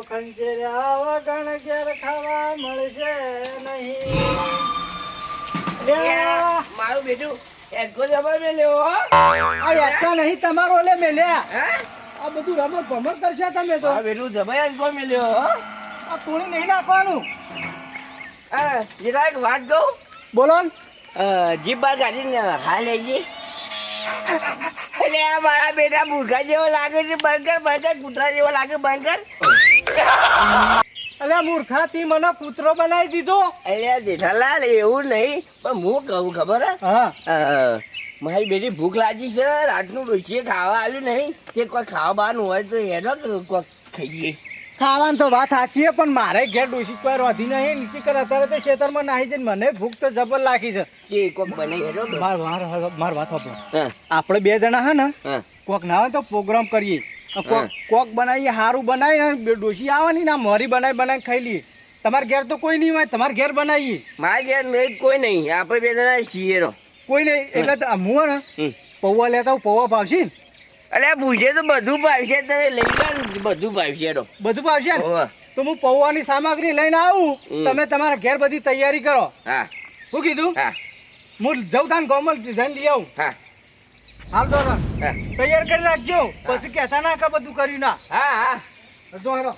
ખંજેરા વગણ ઘેર ખાવા મળશે નહીં. મારું બેટું એસકો જબર મેલ્યો હો. આ યાદકા નહીં તમારો લે મેલ્યા. હે આ બધું રમત ભમત કરશે તમે તો. આ બેટું જબર એસકો મેલ્યો હો. આ તોડી નહીં નાખવાનું. જરા એક વાત કહું. બોલો ને. જીપ બાર કાઢીને હા લેજે. એટલે આ મારા બેટા મૂર્ખા જેવો લાગે છે. બર્ગર બર્ગર કૂતરા જેવો લાગે બર્ગર. અલ્યા મૂર્ખાથી મને પુત્રો બનાવી દીધો. એટલે જેઠાલાલ એવું નહીં પણ હું કહું ખબર હે હા મારી બેટી ભૂખ લાગી છે. રાતનું ડોશીએ ખાવા આવ્યું નહીં કે કોઈ ખાવા બહારનું હોય તો એનો કોઈ ખાઈએ. ખાવાનું તો વાત સાચી છે પણ મારે ઘેર ડોસી કોઈ રોધી નહીં નીચે કર અત્યારે તો ખેતરમાં નાહી જઈને મને ભૂખ તો જબર લાગી છે. કે કોક બને એનો માર વાત સાંભળો. હા આપણે બે જણા હે ને હા કોક ના હોય તો પ્રોગ્રામ કરીએ. કોક બનાવીએ સારું બનાવીને ડોસી આવવાની ના મોરી બનાવી ખાઈ લઈએ. તમારા ઘેર તો કોઈ નહીં હોય તમારા ઘેર બનાવીએ. મારા ઘેર મેં કોઈ નહીં આપણે બે જણા છીએ નો કોઈ નહીં એટલે તો હું ને પૌવા લેતા હું પૌવા ભાવશે ને. અરે પૂછે તો બધું ભાવશે તમે લઈ લો બધું ભાવશે નો બધું ભાવશે ને તો હું પૌવાની સામગ્રી લઈને આવું તમે તમારા ઘેર બધી તૈયારી કરો. હા શું કીધું? હા હું જઉં તાન ગોમલ જઈને લઈ આવું. હા હાલ તો હા તૈયાર કરી રાખજો પછી કહેતા ના કે બધું કર્યું ના. હા હા જો હાલો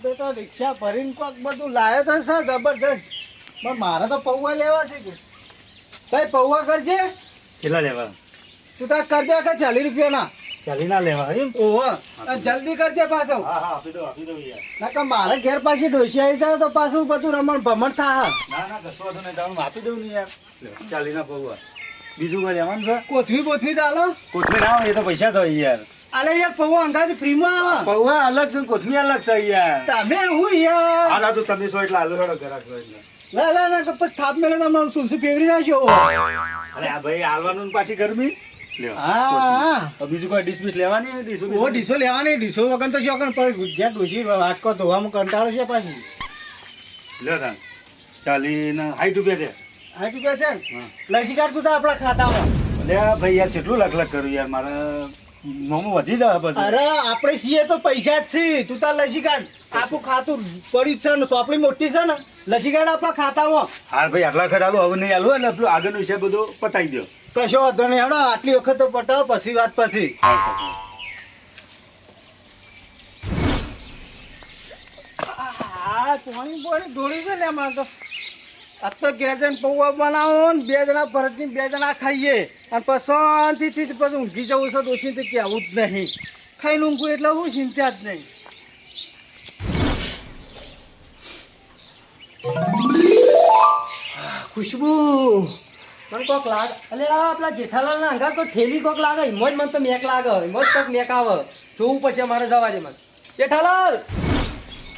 બેટા રિક્ષા ભરીને કોક બધું લાવ્યો તો સર જબરજસ્ત પણ મારે તો પૌવા લેવા છે કે ભાઈ પૌવા કરજે. કેટલા લેવા? તું તાર કર દે કે 40 રૂપિયાના. 40 ના લેવા એમ? ઓહો જલ્દી કરજે પાછો. હા હા આપી દો યાર. ના કે મારે ઘેર પાછી ડોસી આવી જાય તો પાછું બધું રમણ ભમણ થાય. ના ના કશું વાંધો નહીં હું આપી દઉં ને યાર. 40 ના પૌવા. બીજું કોઈ લેવાનું છે? કોથમી બોથમી ચાલો. કોથમીર ના હોય એ તો પૈસા તો યાર. અલે યાર પૌવા અંગાથી ફ્રીમાં આવે. પૌવા અલગ છે ને કોથમીર અલગ છે યાર. તમે હું યાર હા ના તો તમે સો એટલે આલુ હેડો ઘરાક લો એટલે. ના ના ના પછી થાપ મેલે તમે સુનસુ ફેવરી નાખ્યો. અરે આ ભાઈ આલવાનું ને પાછી ગરમી લ્યો. હા તો બીજું કોઈ ડીશ લેવાની ડીશો ઓ ડીસો લેવાની ડીસો વગર તો શું પણ જ્યાં ડોસી વાટકો ધોવામાં કંટાળો છે પાછી. લ્યો તાન 40 ના 60 રૂપિયા છે. 60 રૂપિયા છે ને હા લસી કાઢતું તો આપણા ખાતામાં. અલે ભાઈ યાર કેટલું લખ લખ કરું યાર મારે મોમો વધી જાય પછી. અરે આપણે છીએ તો પૈસા જ છે તું તાર લસી કાઢ. આપણું ખાતું પડ્યું છે ને સોપડી મોટી છે ને લસી કાઢ આપણા ખાતામાં. હા ભાઈ આટલા ખરાલું હવે નહીં આલું એટલે પેલું આગળનું વિષય બધું પતાવી દો. કશો વાંધો નહીં હેડો આટલી વખત તો પટાવો પછી વાત પછી. આ પાણી ઢોળી છે ને એમાં તો આ તો ઘેર જઈને પૌવા બનાવો ને 2 જણા ફરજથી 2 જણા ખાઈએ અને પછી શાંતિથી પછી ઊંઘી જવું છે ડોસીથી કહેવું જ નહીં. ખાઈને ઊંઘું એટલે હું ચિંતા જ નહીં. ખુશ્બુ મને કોક લાગે અલે આ આપલા જેઠાલાલ ના અંગા તો ઠેલી કોક લાગે હિમોજ મને તો મેક લાગે હિમોજ કોક મેક આવે જોવું પડશે મારે જવા દે મને જેઠાલાલ.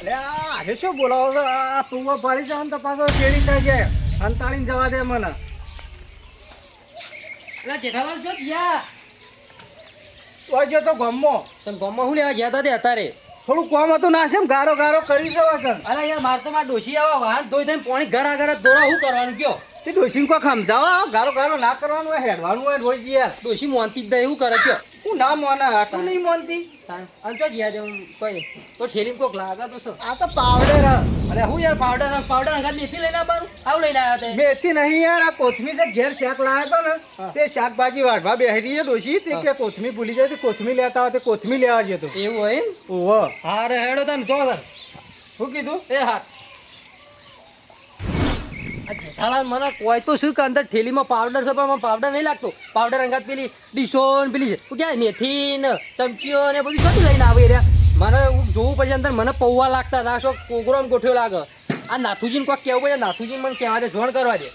અરે આજે શું બોલાવો છો? આ પૌવા પાડી જાવ ને તો પાછો કેળી થાય છે અંતાળીને જવા દે મને. અલે જેઠાલાલ જો ગયા ઓય તો ગમો તને ગામમાં શું લેવા ગયા તા તે અત્યારે? થોડું કામ હતું ના છે ગારો ગારો કરી જવા કર. અલે યાર માર તો માર ડોશી આવા વાહન ધોઈ ધોઈને પાણી ઘર આગળ જ દોડા શું કરવાનું કયો? તે ડોસીને કોઈ સમજાવો ગારો ગારો ના કરવાનું હોય હેડવાનું હોય રોજ યાર. ડોશી મોનતી જ નહીં શું કરે કયો? હું ના મોને આટલું નહીં મોનતી. અંચો ગયા છે કોઈ નહીં તો ઠેલી કોક લાગે તો શું? આ તો પાવડર અલે હું યાર પાવડર અંગા મેથી લઈને આવવાનું આવું લઈને આવ્યા તે મેથી નહીં યાર આ કોથમી છે ઘેર શાક લાવ્યો તો ને તે શાકભાજી વાઢવા બેહરી છે ડોસી તે કે કોથમી ભૂલી જાય તો કોથમી લેતા હોય તે કોથમી લેવા જતો. એવું હોય એમ? ઓહો હા રે હેડો તને જો તને શું કીધું? એ હા આ જેઠાલાલ મને કોઈ તો શું કે અંદર ઠેલીમાં પાવડર છે પણ પાવડર નહીં લાગતો. પાવડર અંગાત પેલી ડીશો ને પેલી છે શું કહેવાય મેથી ને ચમચીઓ ને બધું શું લઈને આવી રહ્યા. મને જોવું પડશે અંદર મને પૌવા લાગતા ના શો પ્રોગ્રામ ગોઠવ્યો લાગે. આ નાથુજીને કોઈ કહેવું પડે નાથુજીને મને કહેવા દે જોણ કરવા દે.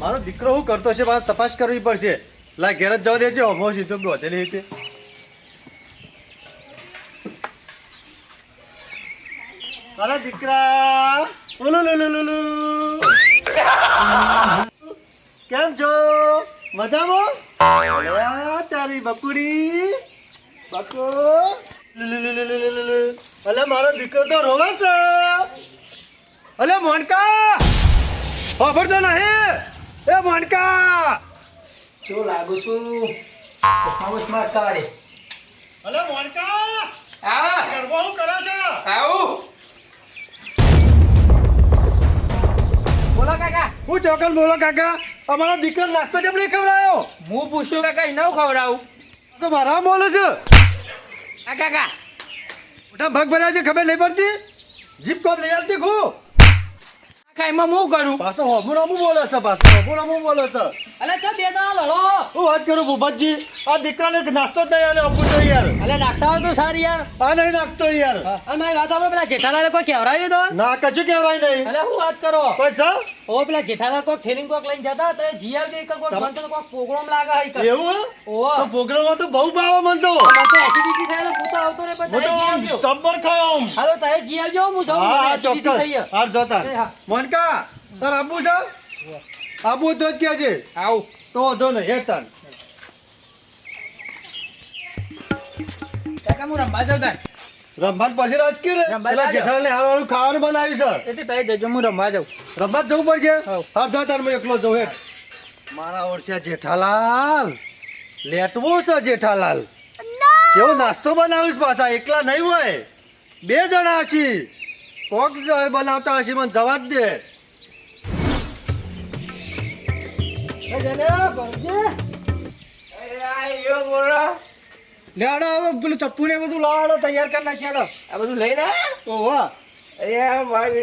મારો દીકરો શું કરતો છે મારે તપાસ કરવી પડશે. લા ઘેર જ જવા દેજો અમો સીધો બોતેલી રીતે. મારા દીકરા ઓલો લો લો લો લો કેમ છો? મજામાં? અલ્યા તારી બકુડી બકુ અલે મારો દીકરો તો રોવે છે. અલે મોનકા ખબર તો નહીં એ મોનકા શું લાગુ છું ઉસ્માત કાઢે અલે મોનકા હા ગરબા હું કરે છે આવું બોલો કાકા હું ચોકન બોલો કાકા અમારો દીકરો નાસ્તો કેમ નહીં ખવડાયો હું પૂછું કાકા એને ખવડાવું તો મારા બોલે છે આ કાકા મોટા ભગ ભર્યા છે ખબર નહીં પડતી જીપ કોપ લઈ આવતી ખું કાકા એમાં હું કરું પાછો હોબુરામું બોલે છે પાછો હોબુરામું બોલે છે અલે ચા બે દાડા લડો હું વાત કરું ભૂપતજી આ દીકરાને નાસ્તો જ નહીં આલે આપવું જોઈએ યાર અલે નાખતા હોય તો સારી યાર આ નહીં નાખતો યાર અને મારી વાત આપણે પેલા જેઠાલાલે કોઈ કહેવરાયું તો ના કશું કહેવાય નહીં અલે હું વાત કરો પૈસા ઓ પેલા જેઠાલાલ કોક થેલીને કોક લઈને જતા તો જી આવજો એક કોક બનતો તો કોક પ્રોગ્રામ લાગે હઈ કર એવું ઓ તો પ્રોગ્રામમાં તો બહુ ભાવ મન તો મને તો એસિડિટી થાય હું તો આવતો ને પણ હું તમે જી તો આવજો ચંબર ખાયો આમ. હાલો તમે જી આવજો હું જાઉં હા મને હા એસિડિટી થઈ ચોક્કસ હાલ જોતા એ હા. મોનકા તાર આબુ છે આબુ તો જ કે છે આવું તો વાંધો નહીં હે તાર કાકા હું રંબા જાઉં તાર રમવાન પછી રાજકી રે રમવા પેલા જાજો. જેઠાલાલને હારું ખાવાનું બનાવ્યું છે એટલે તમે જજો હું રંબા જાઉં રમવા જ જવું પડશે હાવ. હા જા તાર હું એકલો જઉં હેઠ મારા ઓળખ્યા જેઠાલાલ લેટવું છે જેઠાલાલ કેવો નાસ્તો બનાવીશ પાછા એકલા નહીં હોય બે જણા હશી કોક બનાવતા હશી મને જવા જ દે લેડો હવે પેલું ચપ્પુ ને બધું લાવડો તૈયાર કરી નાખેડો આ બધું લઈને ઓહો અરે મારે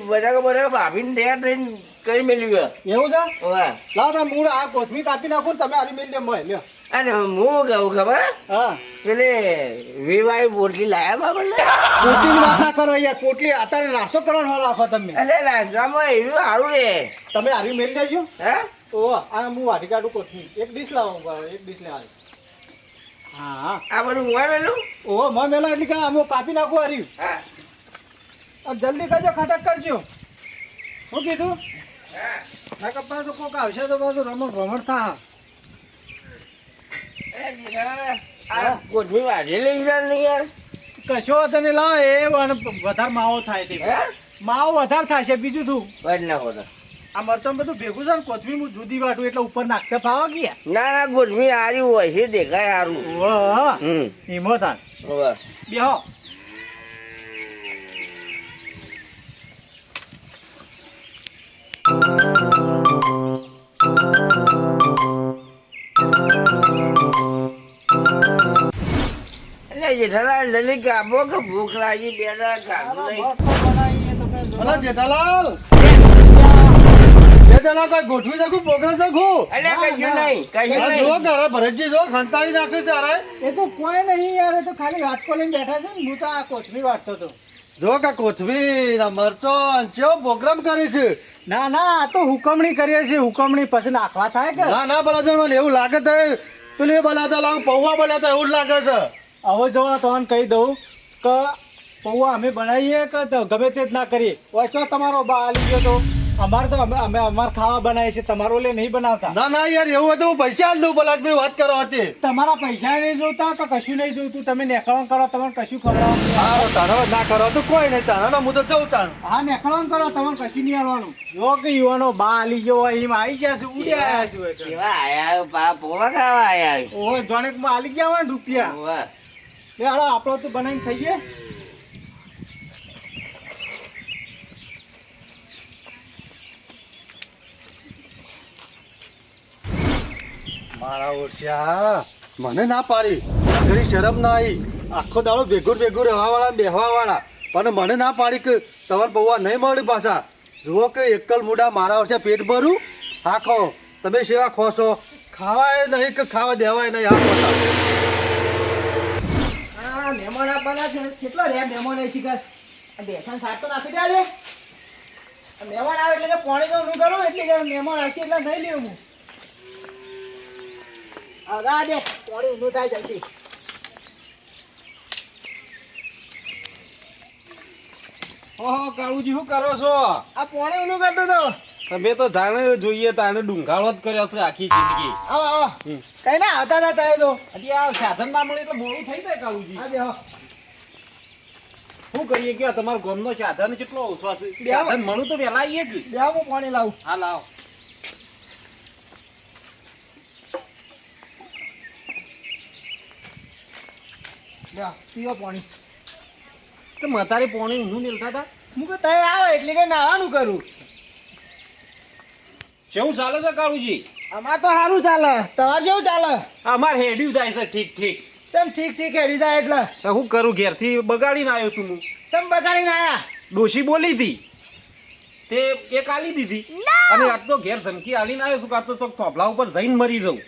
બધા ભાભીને તૈયાર થઈને કરી મેલ્યું એવું છે વાહ લાવ તમે મૂળ આ કોથમી કાપી નાખો ને તમે આરી મેલ દે મોય લ્યો અને હું કહું ખબર હા પેલે વીવાળી પોટલી લાયા બાબરને પોટલીની વાત ના કરો યાર પોટલી અત્યારે નાસ્તો કરવાનો હો રાખો તમે એટલે નાસ્તામાં એવું સારું રે તમે આરી મેલ દેજો હે ઓહો આ હું વાટી કાઢું કોથમી એક ડીશ લાવો એક ડીશ લે હા હા આ બધું હું મેલું ઓહો મોય મેલા એટલે કે અમે કાપી નાખું આરી હા આ જલ્દી કરજો ખટક કરજો શું કીધું હા ના કપા તો કોક આવશે તો પાછું રમણ થા આ કોથમી વાઢેલી છે ને યાર કશો વાંધો નહીં લાવો એ વધારે માવો થાય તે હે માવો વધારે થાય છે બીજું તું વાઢ નાખો તો આ મરચાં બધું ભેગું છે ને કોથમી હું જુદી વાટું એટલે ઉપર નાખતે ફાવા ગયા ના ના કોથમી સારી હોય છે દેખાય સારું ઓહો હમ ઈમો તાન વાહ બેહો એટલે જેઠાલાલ જલ્દી કાપો કે ભૂખ લાગી બે દાડા ખાધું નહીં હલો જેઠાલાલ બે જણા કોઈ ગોઠવી શકું પ્રોગ્રામ શકું એટલે કશું નહીં કશું આ જો નહીં ઘરે ભરતજી જો ખંતાળી નાખે છે અરે એ તો કોઈ નહીં યાર એ તો ખાલી વાટકો લઈને બેઠા છે ને હું તો આ કોથમી વાટતો હતો જો કે કોથમીર આ મરચો કેવો પ્રોગ્રામ કરી છે ના ના આ તો હુકમણી કરીએ છીએ હુકમણી પછી નાખવા થાય કે ના ના બરાબર મને એવું લાગે તો પેલી બનાવતા લાવ પૌવા બનાવતા એવું જ લાગે છે હવે જો તમને કહી દઉં કે પૌવા અમે બનાવીએ કે ગમે તે જ ના કરીએ ઓછો તમારો બા આલી ગયો તો અમારે તો અમે અમારે ખાવા બનાવીએ છીએ તમારો લે નહીં બનાવતા ના ના યાર એવું હતું હું પૈસા જ દઉં પલાશભાઈ વાત કરો હતી તમારા પૈસા નહીં જોતા તો કશું નહીં જોઈતું તમે નેકળણ કરો તમને કશું ખવડાવવાનું હા તારો ના કરો તો કોઈ નહીં તારો હું તો જઉં તાણ હા નેકળણ કરો તમારે કશું નહીં આવવાનું જો કે યુવાનો બા આલી ગયો હોય એમ આવી ગયા છે ઉડી આવ્યા છે હોય. કેવા આયા પોવા ખાવા આયા ઓહો જોણે કે આલી ગયા હોય ને રૂપિયા વાહ લે હાલો આપણો તો બનાવીને ખાઈએ મારા ઓછ્યા મને ના પાડી ઘરી શરમ ના આવી આખો દાડો ભેગું ભેગું રહેવા વાળા બેહવા વાળા પણ મને ના પાડી કે તમારે પૌવા નહીં મળી પાછા જુઓ કે એકલ મુડા મારા ઓછા પેટ ભરું હા ખો તમે સેવા ખોશો ખાવાય નહીં કે ખાવા દેવાય નહીં આ ખોટા હા મહેમાન આપવાના છે કેટલો રે મહેમાન આવી શીખર બેસન શાક તો નાખી દે આજે મહેમાન આવે એટલે કે પાણી તો હું કરું એટલે કે મહેમાન આવશે એટલે નહીં લેવું હું હા દે પાણી ઊંધું થાય જલ્દી ઓહો કાળુજી શું કરો છો આ પાણી ઊંધું કરતો તો તમે તો જાણે જોઈએ તાણે ડુંગાળો જ કર્યો છે આખી જિંદગી આવો આવો કઈ ના આવતા હતા તારે તો હજી આ સાધન ના મળે એટલે મોડું થઈ જાય કાળુજી હા બેહો શું કરીએ કે તમારા ગામનો સાધન કેટલો ઓછો છે બે આવો. સાધન મળું તો વહેલા આવીએ જ બેહો હું પાણી લાવું હા લાવ લ્યો, પીવો પાણી. તો મતારે પોણી ઊંધું મેલતા હતા હું કહું તય આવો એટલે કે નાવાનું કરું. કેવું ચાલે છે કાળુજી? અમાર તો સારું ચાલે. તમારે કેવું ચાલે? અમાર હેડ્યું થાય છે ઠીક ઠીક. ચમ ઠીક ઠીક હેડી જાય એટલે તો હું કરું, ઘેરથી બગાડીને આવ્યો તું હું. ચમ બગાડીને આયા? ડોશી બોલી હતી તે એક આલી દીધી અને આજ તો ઘેર ધમકી આલીને આવ્યો છું કે આ તો ચોક થોભલા ઉપર જઈને મરી જવું.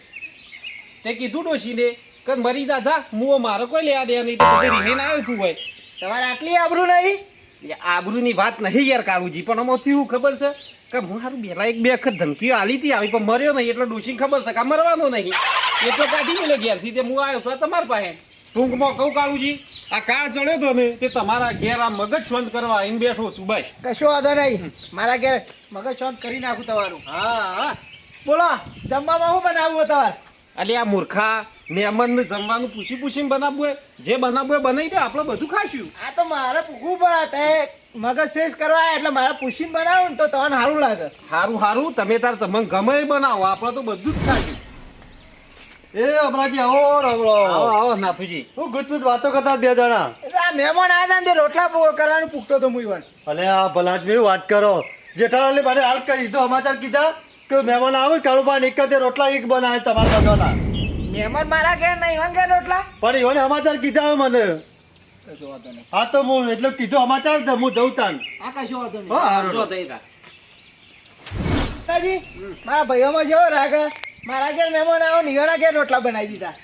તે કીધું ડોશીને કે મરી જા જા, મુઓ મારો કોઈ લેવા દે નહીં. તો બધે રીહાઈને આવ્યો છું હોય. તમારે આટલી આબરૂ નહીં? એ આબરૂની વાત નહીં યાર કાળુજી, પણ આમાંથી શું ખબર છે કે હું સારું પહેલા એક બે વખત ધમકીઓ આલી હતી આવી પણ મર્યો નહીં એટલે ડોશીને ખબર છે કે આ મરવાનો નહીં એટલે કાઢી મેળ્યો ઘેરથી. તે હું આવ્યો તો તમારા પાસે ટૂંકમાં કહું કાળુજી, આ કાળ ચડ્યો હતો ને તે તમારા ઘેર આ મગજ શાંત કરવા આવીને બેઠો છું બસ. કશો વાંધો નહીં. મારા ઘેર મગજ શાંત કરી નાખું તમારું. હા હા. બોલો જમવામાં શું બનાવવું તમારે? એટલે આ મૂર્ખા મહેમાનને જમવાનું પૂછીને બનાવવું હોય, જે બનાવવું હોય બનાવી દે, આપણે બધું ખાશું. આ તો મારે પૂછવું પડે. તે મગજ ફ્રેશ કરવા આવ્યા એટલે મારે પૂછીને બનાવું ને તો તમને સારું લાગે. સારું સારું, તમે તાર તમને ગમે એ બનાવો, આપણે તો બધું જ ખાશું. એ હમણાંજી આવો રગડો. આવો આવો નાથુજી. હું ગુજબુજ વાતો કરતા બે જણા. એટલે આ મહેમાન આવ્યા હતા ને તે રોટલા કરવાનું પૂછતો હતો હું ઈવન. અલે આ ભલાજની વાત કરો. જેઠાલાલને મારે હાલ કહી દીધો, સમાચાર કીધા કે મહેમાન આવે કાળુબા નિકતે રોટલા એક બનાવે તમારા બધાના. મહેમાન મારા ઘેર નહીં ઈવન ઘેર રોટલા. પણ ઈવને સમાચાર કીધા મને. કશો વાંધો નહીં. હા તો હું એટલે કીધું સમાચાર તો હું જઉં તાન. આ કશો વાંધો નહીં. હા હારું. જો તઈ તાર. કાકાજી, મારા ભાઈઓમાં જેવો રાગ મારા ઘેર મહેમાન આવો નિવાના ઘેર રોટલા બનાવી દીધા.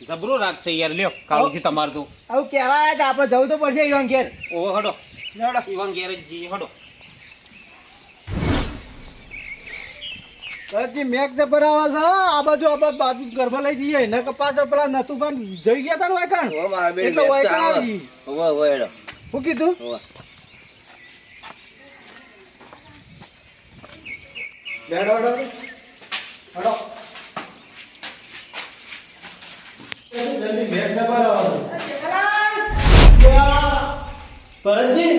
જબરો રાખશે યાર. લ્યો કાળુજી તમારું તો. આવું કહેવા આવ્યા હતા આપણે જવું તો પડશે ઈવન ઘેર. ઓહો હડો. લેવડો. ઈવન ઘેર જ જઈએ હડો. હજી મેઘ જબર આવે છે. આ બાજુ બાજુ ગરબા લઈ જઈએ ને કે પાછળ પેલા નતું પણ જઈ ગયા તા ને વાયકાણ. એટલે વાયકાણ આવી. શું કીધું? લેવડો હડો. હડો. જલ્દી મેઘ જબર આવે છે. ભરતજી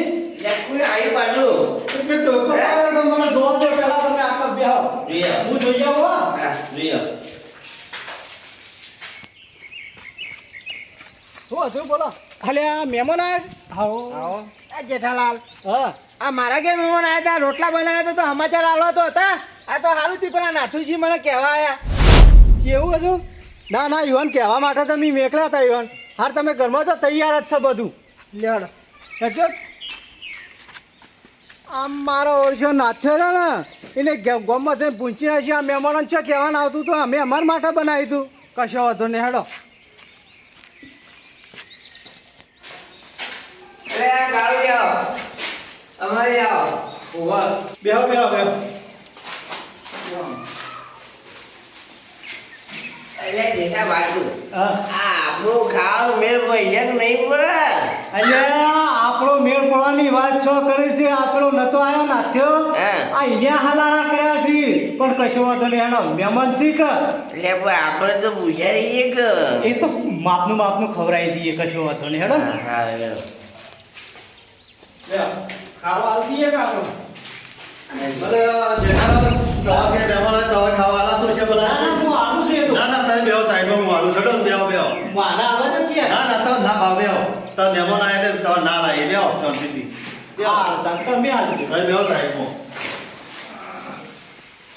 એટલે ટોકો આવે તો મને જોવા દો પહેલા તમે આટલા બેહો. હું જોઈ આવું હો. શું હતું બોલો? ખાલી આ મહેમાન આવ્યા? આવો આ જેઠાલાલ. હા આ મારા ઘેર મહેમાન આવ્યા હતા, રોટલા બનાવ્યા હતા તો સમાચાર આલવા તો હતા. આ તો સારું થયું પેલા નાથુજી મને કહેવા આવ્યા. કેવું હતું? ના ના ઈવન કહેવા માટે તમે મેકલા હતા ઈવન. હાર તમે ઘરમાં તો તૈયાર જ છે બધું. લેડ એટલે આમ મારો ઓળખ્યો નાથ્યો છે ને એને ગામમાં જઈને પૂછીને છે આ મહેમાનો છે કહેવાનું આવતું હતું અમે અમારા માટે બનાવ્યું હતું. કશો વાંધો નહીં હેડો. બેહો બેહો બેહો. આપણો મેળ પડવાની વાત છો કરી છે. આપણો નતો આવ્યો નાથ્યો. આ ઈન્યા હાલાણા કર્યા છે પણ કશો વાંધો નહીં હેડો. મહેમાન છે કે આપડે તો પૂછાઈએ કે એ તો માપનું ખવડાવી દઈએ. કશો વાંધો નહીં હેડો. ખાવા આવી દઈએ કે આપણો. ભલે જેઠાલાલ તમારા ઘેર મહેમાન આવે તો હવે ખાવા આલા તો છે ભલા. હું આવું છું એ તો. ના ના તમે બેહો સાઈડમાં, હું આલું છું. બેહો બેહો. મારા આવે તો કે ના ના તમે ના ભાવ બેહો. તમે મહેમાન આવે એટલે તમે ના લાવી બેહો શાંતિથી. તમે આવી તમે બેહો સાઈડમાં.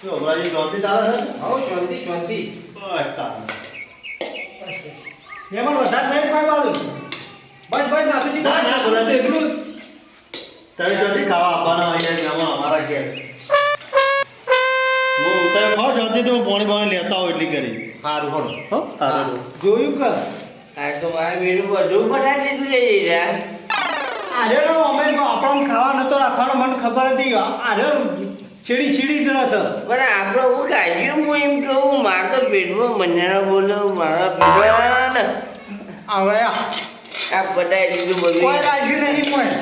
શું હમણાં શાંતિ ચાલે છે? શાંતિ. બસ તાન. મહેમાન વધારે નહીં કોઈ બાજુ. બસ બસ નાથુજી. ના ના બોલા તે. એટલું તમે જોતી ખાવા આપવાના અહીંયા મહેમાન અમારા ઘેર. હું તમે ખાઓ શાંતિથી, હું પાણી લેતા હોઉં એટલી કરી. સારું હડો. હો સારું. જોયું કે આ તો મારે બેનું બધું બનાવી દીધું લઈ જાય. આર્યો અમે આપણને ખાવા નતો રાખવાનો મને ખબર હતી. આર્યો છીડી જ રહેશે. પણ આપણે હું કાઢ્યું હું એમ કહું મારે તો પેટમાં મજાનો બોલો મારા પેટ હવે આ પટાઈ દીધું કોઈ બધું. રાખ્યું નહીં કોઈ.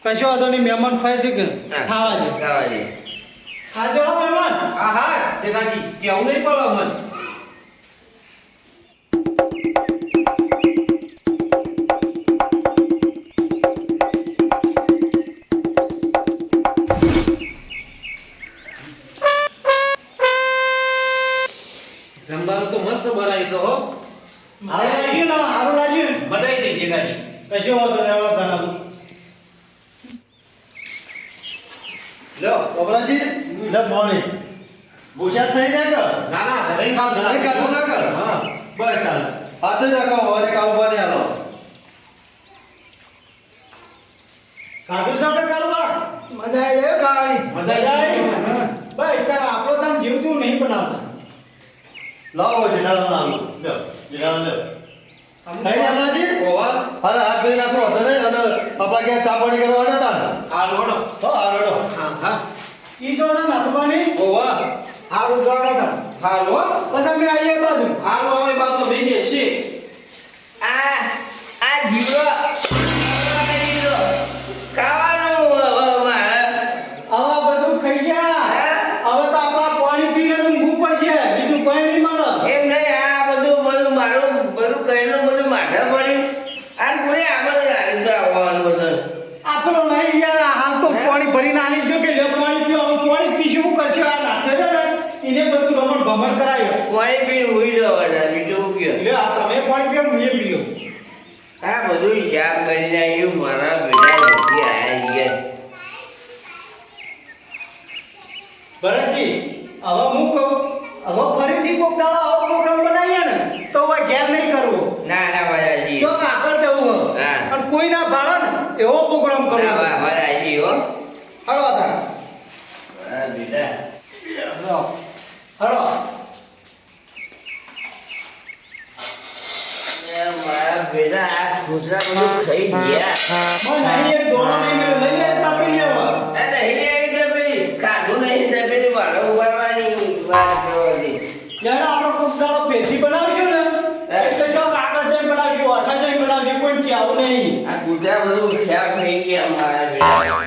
કશો વાંધો નહીં. મહેમાન ખાય છે કે ખાવા દે. ખાવા દે. ખાજો હો મહેમાન. હા હા જેઠાજી કેવું નહીં પડે મન. જમવાનું તો મસ્ત બનાવી દો હો. હારું લાગ્યું ને? બધાઈ દઈ જેગાજી કશો વાંધો નહીં, હવે ગણાવું. લ્યો બાબરાજી લે પાણી ભૂસ્યા જ નહીં ને કર ના ના ધરાઈ ખાધું ધરાઈ ખાધું ના કર. હા બસ તાન હાથે રાખો અને કાળુબા ને હાલો ખાધું છે કે કાળુબા? મજા આવી જાય ખાવાની. મજા આવી. ભાઈ ચાલ આપણો તાન જીવતું નહીં બનાવતા. લાવો જેઠાલાલ આલો લ્યો જેઠાલાલ લ્યો થઈ ને બાબરાજી ઓવા અરે હાથ ધોઈ નાખો હતો ને અને આપણા ક્યાં ચા પાણી કરવાના હતા ને આ લોડો હો હાલો હા હા ઈ જો ને નાથુબાની ઓવા હારું જોડો તાન. હાલો પછી અમે આવીએ બાજુ. હાલો અમે બાતો બે છે આ જીવો ખાવાનું હવે મારે આવા બધું ખાઈ ગયા. હવે તો આપણા પાણી પીને ઊંઘવું પડશે, બીજું કોઈ નહીં મળે. એમ નહીં આ બધું મારું બધું કહેલું બધું માથે પડ્યું આ પૂરે આપણે આવવાનું બધું આપણો નહીં યાર, આ હાલ તો પાણી ભરીને આલી જો કે લે પાણી પીઓ. હવે પાણી પીશું શું કરશે? આ નાચે છે ને એને બધું રમણ ભમણ કરાયો. પાણી પીને ઉઈ જવા હતા બીજું શું કહ્યું લે આ તમે પાણી પીઓ, હું એ પી લઉં. આ બધું હિસાબ કરીને આવ્યું મારા બેટા નથી આયા ગયા ભરતજી હવે હું કહું, હવે ફરીથી કોક દાડો આવો પ્રોગ્રામ બનાવીએ ને તો હવે ઘેર નહીં કરવો. ના ના બાલાજી જો કે આગળ જવું હોય હા. અને કોઈ ના ભાડે ને એવો પ્રોગ્રામ કરવો. ના બાલાજી હો હળો તાર હા બેટા હળો હળો. મારા બેટા આ છોકરા બધું ખાઈ ગયા મને અહીં એક દોણો નહીં મળ્યો, લઈ લે તાપી લેવા. આ નહીં આવી તો પેલી ખાધું નહીં તો પેલી મારે ઉભારવાની વાત કરવાની જ્યારે આપણે કોક દાડો પેથી બનાવશું ને એટલે જો આગળ જઈને બનાવજો, આઠા જઈને બનાવજો, કોઈ કહેવું નહીં. આ કૂતરા બધું ખ્યાલ થઈ ગયા મારા બેટા